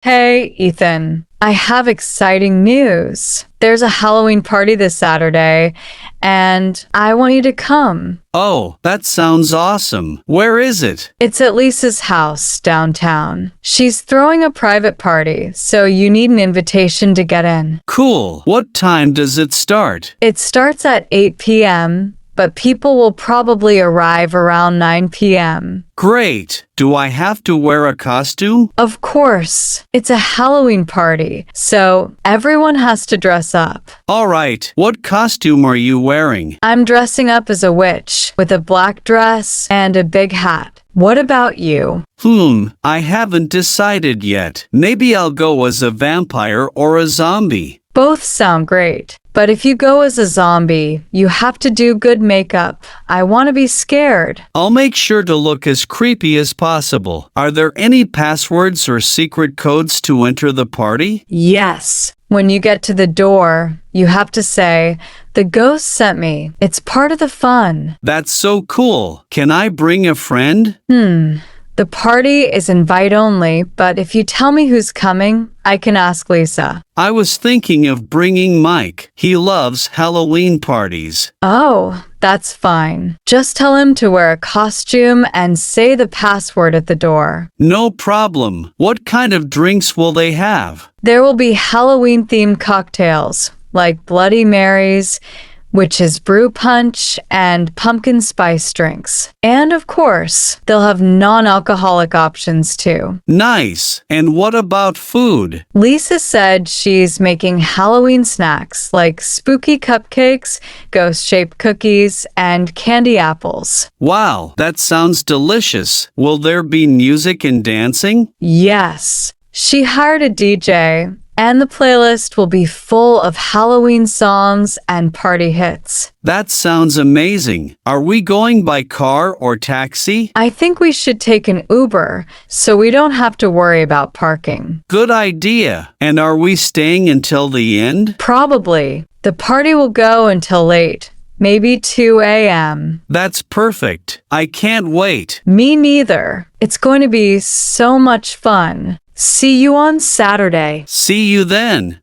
Hey, Ethan. I have exciting news. There's a Halloween party this Saturday, and I want you to come. Oh, that sounds awesome. Where is it? It's at Lisa's house downtown. She's throwing a private party, so you need an invitation to get in. Cool. What time does it start? It starts at 8 p.m., but people will probably arrive around 9 p.m. Great. Do I have to wear a costume? Of course. It's a Halloween party, so everyone has to dress up. All right. What costume are you wearing? I'm dressing up as a witch with a black dress and a big hat. What about you? I haven't decided yet. Maybe I'll go as a vampire or a zombie. Both sound great, but if you go as a zombie, you have to do good makeup. I want to be scared. I'll make sure to look as creepy as possible. Are there any passwords or secret codes to enter the party? Yes. When you get to the door, you have to say, "The ghost sent me." It's part of the fun. That's so cool. Can I bring a friend? The party is invite only, but if you tell me who's coming, I can ask Lisa. I was thinking of bringing Mike. He loves Halloween parties. Oh, that's fine. Just tell him to wear a costume and say the password at the door. No problem. What kind of drinks will they have? There will be Halloween-themed cocktails, like Bloody Marys, which is brew punch, and pumpkin spice drinks. And of course, they'll have non-alcoholic options too. Nice. And what about food? Lisa said she's making Halloween snacks like spooky cupcakes, ghost-shaped cookies, and candy apples. Wow, that sounds delicious. Will there be music and dancing? Yes, she hired a DJ, and the playlist will be full of Halloween songs and party hits. That sounds amazing. Are we going by car or taxi? I think we should take an Uber so we don't have to worry about parking. Good idea. And are we staying until the end? Probably. The party will go until late, maybe 2 a.m. That's perfect. I can't wait. Me neither. It's going to be so much fun. See you on Saturday. See you then.